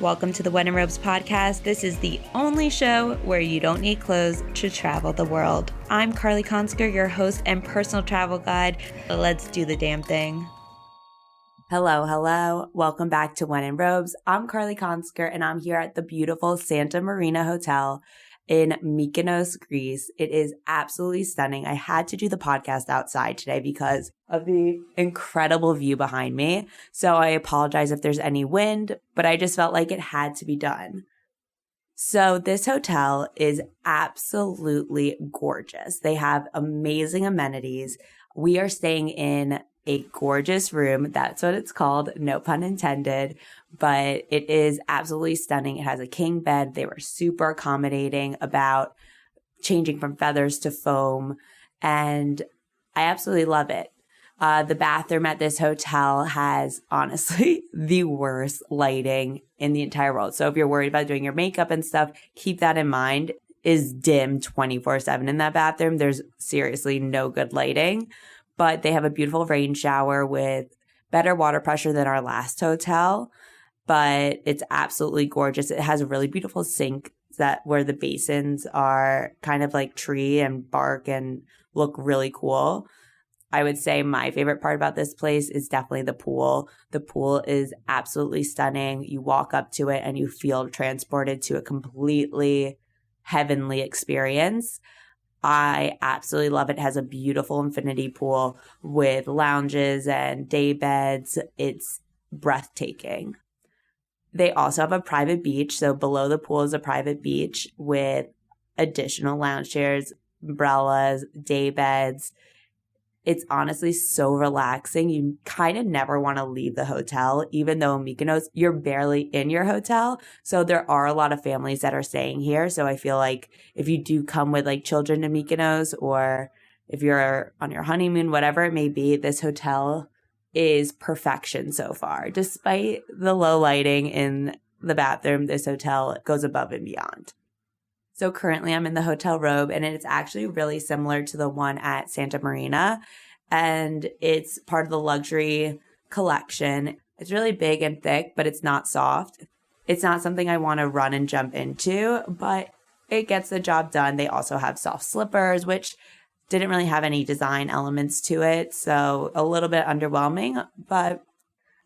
Welcome to the When in Robes podcast. This is the only show where you don't need clothes to travel the world. I'm Carly Konsker, your host and personal travel guide. Let's do the damn thing. Hello. Welcome back to When in Robes. I'm Carly Konsker, and I'm here at the beautiful Santa Marina Hotel in Mykonos, Greece. It is absolutely stunning. I had to do the podcast outside today because of the incredible view behind me. So I apologize if there's any wind, but I just felt like it had to be done. So this hotel is absolutely gorgeous. They have amazing amenities. We are staying in a gorgeous room. That's what it's called. No pun intended. But it is absolutely stunning. It has a king bed. They were super accommodating about changing from feathers to foam. And I absolutely love it. The bathroom at this hotel has honestly the worst lighting in the entire world. So if you're worried about doing your makeup and stuff, keep that in mind. Is dim 24/7 in that bathroom. There's seriously no good lighting. But they have a beautiful rain shower with better water pressure than our last hotel. But it's absolutely gorgeous. It has a really beautiful sink where the basins are kind of like tree and bark and look really cool. I would say my favorite part about this place is definitely the pool. The pool is absolutely stunning. You walk up to it and you feel transported to a completely heavenly experience. I absolutely love it. It has a beautiful infinity pool with lounges and day beds. It's breathtaking. They also have a private beach. So below the pool is a private beach with additional lounge chairs, umbrellas, day beds. It's honestly so relaxing. You kind of never want to leave the hotel, even though in Mykonos, you're barely in your hotel. So there are a lot of families that are staying here. So I feel like if you do come with like children to Mykonos, or if you're on your honeymoon, whatever it may be, this hotel is perfection so far. Despite the low lighting in the bathroom, this hotel goes above and beyond. So currently I'm in the Hotel Robe, and it's actually really similar to the one at Santa Marina, and it's part of the luxury collection. It's really big and thick, but it's not soft. It's not something I want to run and jump into, but it gets the job done. They also have soft slippers, which didn't really have any design elements to it, so a little bit underwhelming, but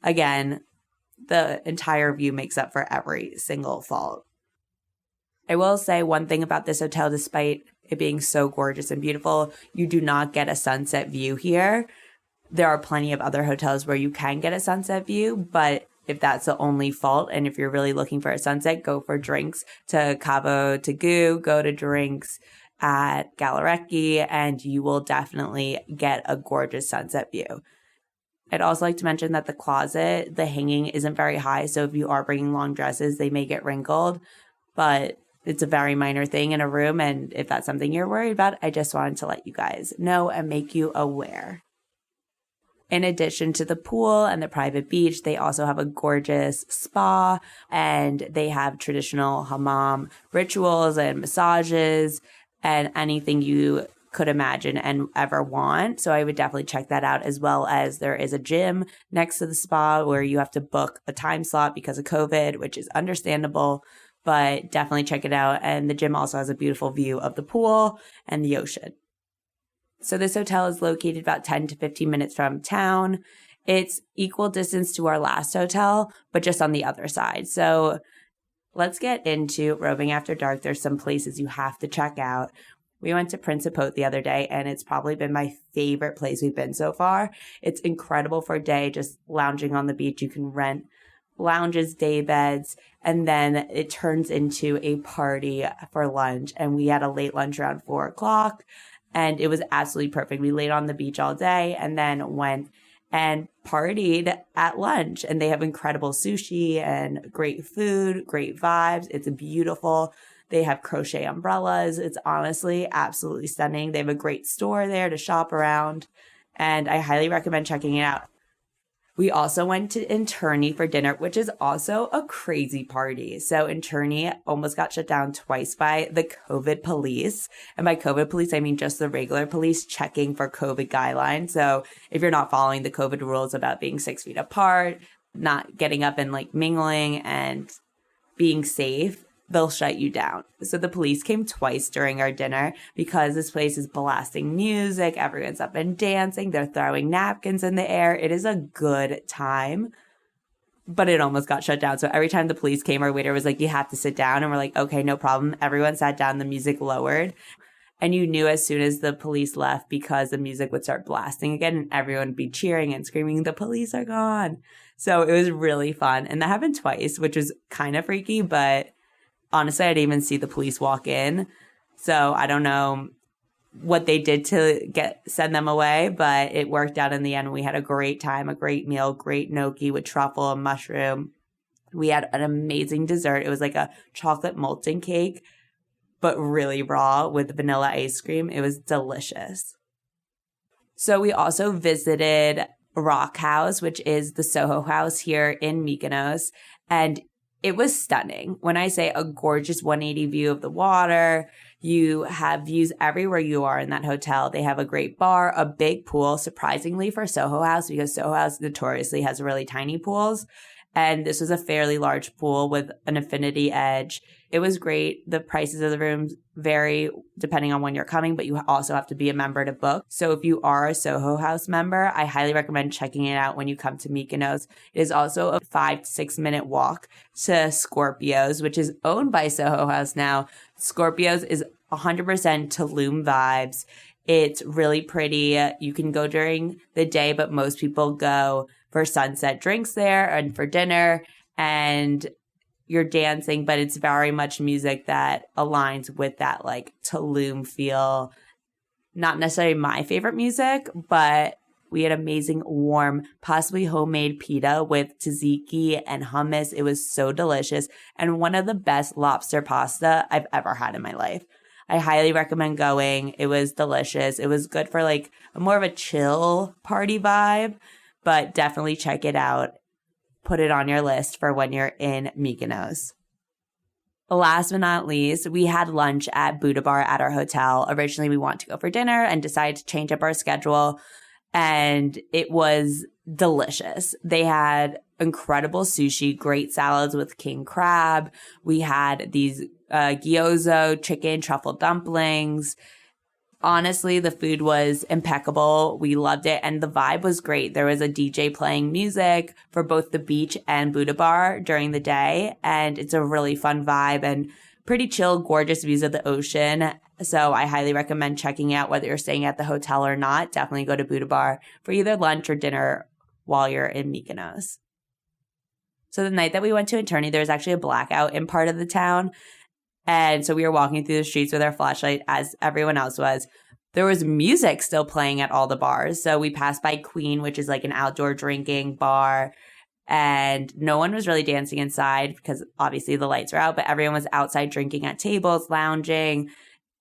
again, the entire view makes up for every single fault. I will say one thing about this hotel, despite it being so gorgeous and beautiful, you do not get a sunset view here. There are plenty of other hotels where you can get a sunset view, but if that's the only fault, and if you're really looking for a sunset, go for drinks to Cabo Tegu, go to drinks at Galerecki, and you will definitely get a gorgeous sunset view. I'd also like to mention that the closet, the hanging isn't very high, so if you are bringing long dresses, they may get wrinkled, but it's a very minor thing in a room, and if that's something you're worried about, I just wanted to let you guys know and make you aware. In addition to the pool and the private beach, they also have a gorgeous spa, and they have traditional hammam rituals and massages and anything you could imagine and ever want. So I would definitely check that out, as well as there is a gym next to the spa where you have to book a time slot because of COVID, which is understandable. But definitely check it out. And the gym also has a beautiful view of the pool and the ocean. So this hotel is located about 10 to 15 minutes from town. It's equal distance to our last hotel, but just on the other side. So let's get into Roving After Dark. There's some places you have to check out. We went to Principe the other day, and it's probably been my favorite place we've been so far. It's incredible for a day, just lounging on the beach. You can rent lounges, day beds, and then it turns into a party for lunch. And we had a late lunch around 4:00, and it was absolutely perfect. We laid on the beach all day and then went and partied at lunch. And they have incredible sushi and great food, great vibes. It's beautiful. They have crochet umbrellas. It's honestly absolutely stunning. They have a great store there to shop around, and I highly recommend checking it out. We also went to Interni for dinner, which is also a crazy party. So Interni almost got shut down twice by the COVID police. And by COVID police, I mean just the regular police checking for COVID guidelines. So if you're not following the COVID rules about being 6 feet apart, not getting up and like mingling and being safe, they'll shut you down. So the police came twice during our dinner because this place is blasting music. Everyone's up and dancing. They're throwing napkins in the air. It is a good time. But it almost got shut down. So every time the police came, our waiter was like, you have to sit down. And we're like, okay, no problem. Everyone sat down. The music lowered. And you knew as soon as the police left because the music would start blasting again and everyone would be cheering and screaming, the police are gone. So it was really fun. And that happened twice, which was kind of freaky. But honestly, I didn't even see the police walk in. So I don't know what they did to send them away, but it worked out in the end. We had a great time, a great meal, great gnocchi with truffle and mushroom. We had an amazing dessert. It was like a chocolate molten cake, but really raw with vanilla ice cream. It was delicious. So we also visited Rock House, which is the Soho House here in Mykonos, and it was stunning. When I say a gorgeous 180 view of the water, you have views everywhere you are in that hotel. They have a great bar, a big pool, surprisingly for Soho House, because Soho House notoriously has really tiny pools. And this was a fairly large pool with an infinity edge. It was great. The prices of the rooms vary depending on when you're coming, but you also have to be a member to book. So if you are a Soho House member, I highly recommend checking it out when you come to Mykonos. It is also a 5 to 6 minute walk to Scorpios, which is owned by Soho House now. Scorpios is 100% Tulum vibes. It's really pretty. You can go during the day, but most people go for sunset drinks there and for dinner, and you're dancing, but it's very much music that aligns with that like Tulum feel. Not necessarily my favorite music, but we had amazing, warm, possibly homemade pita with tzatziki and hummus. It was so delicious and one of the best lobster pasta I've ever had in my life. I highly recommend going. It was delicious. It was good for like more of a chill party vibe, but definitely check it out. Put it on your list for when you're in Mykonos. Last but not least, we had lunch at Buddha Bar at our hotel. Originally, we wanted to go for dinner and decided to change up our schedule, and it was delicious. They had incredible sushi, great salads with king crab. We had these gyozo, chicken, truffle dumplings. Honestly, the food was impeccable. We loved it. And the vibe was great. There was a DJ playing music for both the beach and Buddha Bar during the day. And it's a really fun vibe and pretty chill, gorgeous views of the ocean. So I highly recommend checking out whether you're staying at the hotel or not. Definitely go to Buddha Bar for either lunch or dinner while you're in Mykonos. So the night that we went to Eternity, there was actually a blackout in part of the town. And so we were walking through the streets with our flashlight as everyone else was. There was music still playing at all the bars. So we passed by Queen, which is like an outdoor drinking bar. And no one was really dancing inside because obviously the lights were out, but everyone was outside drinking at tables, lounging.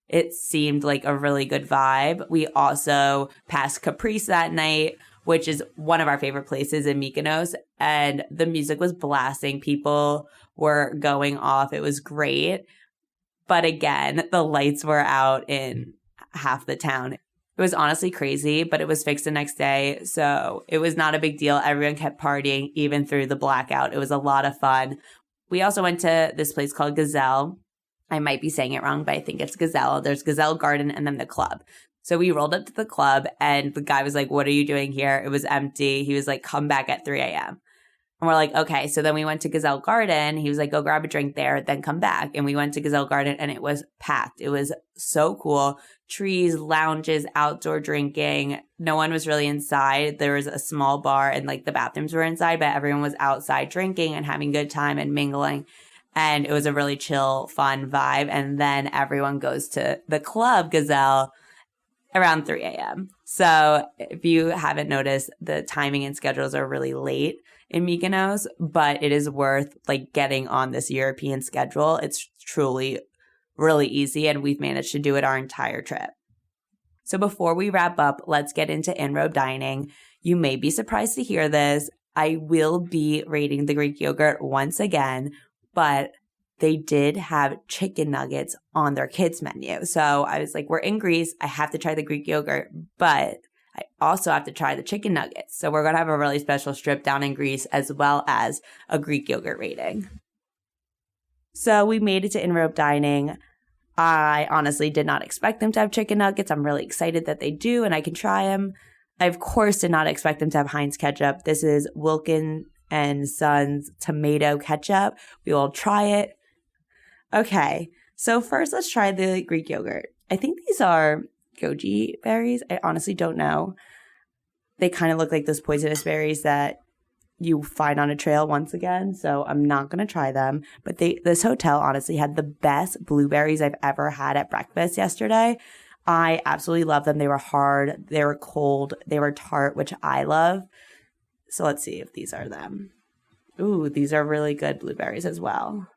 It seemed like a really good vibe. We also passed Caprice that night, which is one of our favorite places in Mykonos. And the music was blasting. People were going off. It was great. But again, the lights were out in half the town. It was honestly crazy, but it was fixed the next day. So it was not a big deal. Everyone kept partying even through the blackout. It was a lot of fun. We also went to this place called Gazelle. I might be saying it wrong, but I think it's Gazelle. There's Gazelle Garden and then the club. So we rolled up to the club and the guy was like, what are you doing here? It was empty. He was like, come back at 3 a.m. And we're like, okay. So then we went to Gazelle Garden. He was like, go grab a drink there, then come back. And we went to Gazelle Garden and it was packed. It was so cool. Trees, lounges, outdoor drinking. No one was really inside. There was a small bar and like the bathrooms were inside, but everyone was outside drinking and having a good time and mingling. And it was a really chill, fun vibe. And then everyone goes to the club, Gazelle, around 3 a.m. So if you haven't noticed, the timing and schedules are really late in Mykonos, but it is worth like getting on this European schedule. It's truly really easy, and we've managed to do it our entire trip. So before we wrap up, let's get into in-robe dining. You may be surprised to hear this. I will be rating the Greek yogurt once again, but they did have chicken nuggets on their kids menu. So I was like, we're in Greece. I have to try the Greek yogurt, but I also have to try the chicken nuggets. So we're going to have a really special strip down in Greece as well as a Greek yogurt rating. So we made it to In Robe Dining. I honestly did not expect them to have chicken nuggets. I'm really excited that they do and I can try them. I, of course, did not expect them to have Heinz ketchup. This is Wilkin and Sons tomato ketchup. We will try it. Okay, so first let's try the Greek yogurt. I think these are goji berries. I honestly don't know. They kind of look like those poisonous berries that you find on a trail once again, so I'm not going to try them. But this hotel honestly had the best blueberries I've ever had at breakfast yesterday. I absolutely love them. They were hard, they were cold, they were tart, which I love. So let's see if these are them. Ooh, these are really good blueberries as well.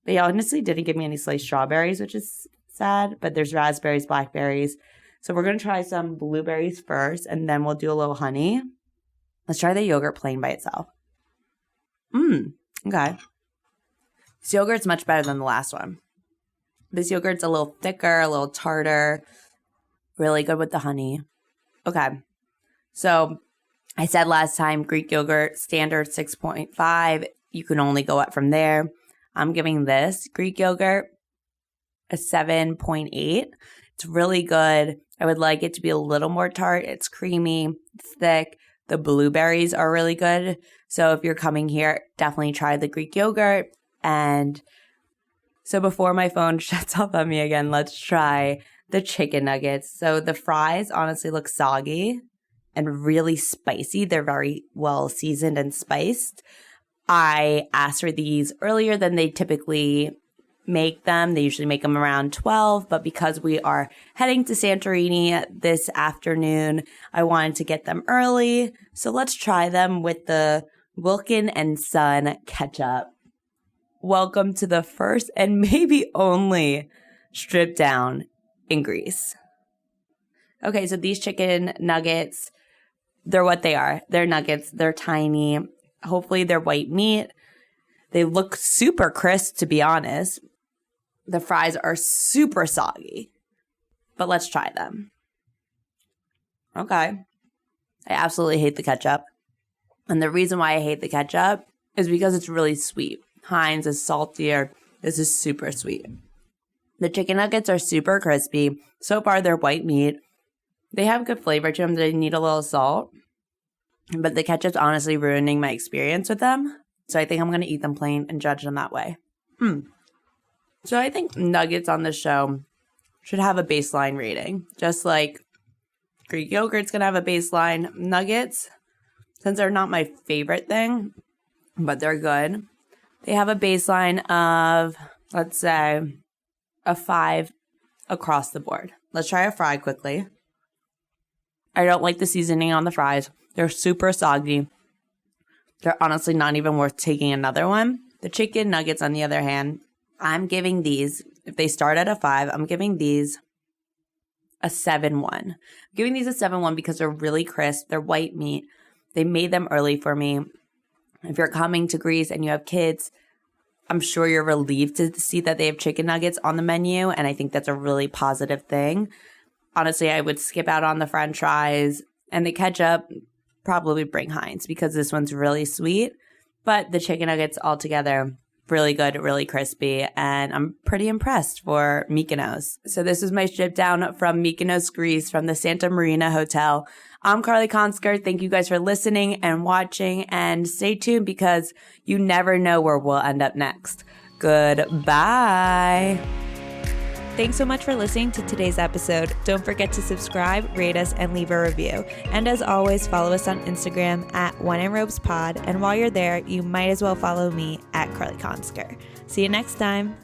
They honestly didn't give me any sliced strawberries, which is sad, but there's raspberries, blackberries. So we're going to try some blueberries first, and then we'll do a little honey. Let's try the yogurt plain by itself. Okay. This yogurt's much better than the last one. This yogurt's a little thicker, a little tartar. Really good with the honey. Okay. So I said last time, Greek yogurt, standard 6.5. You can only go up from there. I'm giving this Greek yogurt a 7.8. It's really good. I would like it to be a little more tart. It's creamy, it's thick. The blueberries are really good. So if you're coming here, definitely try the Greek yogurt. And so before my phone shuts off on me again, let's try the chicken nuggets. So the fries honestly look soggy and really spicy. They're very well seasoned and spiced. I asked for these earlier than they typically make them. They usually make them around 12, but because we are heading to Santorini this afternoon, I wanted to get them early. So let's try them with the Wilkin and Son ketchup. Welcome to the first and maybe only strip down in Greece. Okay, so these chicken nuggets, they're what they are. They're nuggets. They're tiny. Hopefully they're white meat. They look super crisp, to be honest. The fries are super soggy. But let's try them. Okay. I absolutely hate the ketchup. And the reason why I hate the ketchup is because it's really sweet. Heinz is saltier. This is super sweet. The chicken nuggets are super crispy. So far, they're white meat. They have good flavor to them. They need a little salt. But the ketchup's honestly ruining my experience with them. So I think I'm going to eat them plain and judge them that way. So I think nuggets on this show should have a baseline rating. Just like Greek yogurt's going to have a baseline. Nuggets, since they're not my favorite thing, but they're good, they have a baseline of, let's say, a 5 across the board. Let's try a fry quickly. I don't like the seasoning on the fries. They're super soggy. They're honestly not even worth taking another one. The chicken nuggets, on the other hand, I'm giving these, if they start at a 5, I'm giving these a 7.1. I'm giving these a 7.1 because they're really crisp. They're white meat. They made them early for me. If you're coming to Greece and you have kids, I'm sure you're relieved to see that they have chicken nuggets on the menu, and I think that's a really positive thing. Honestly, I would skip out on the french fries and the ketchup, probably bring Heinz because this one's really sweet. But the chicken nuggets altogether, really good, really crispy, and I'm pretty impressed for Mykonos. So this is my strip down from Mykonos, Greece, from the Santa Marina Hotel. I'm Carly Konsker. Thank you guys for listening and watching, and stay tuned because you never know where we'll end up next. Goodbye. Thanks so much for listening to today's episode. Don't forget to subscribe, rate us, and leave a review. And as always, follow us on Instagram at OneandRobesPod. And while you're there, you might as well follow me at Carly Konsker. See you next time.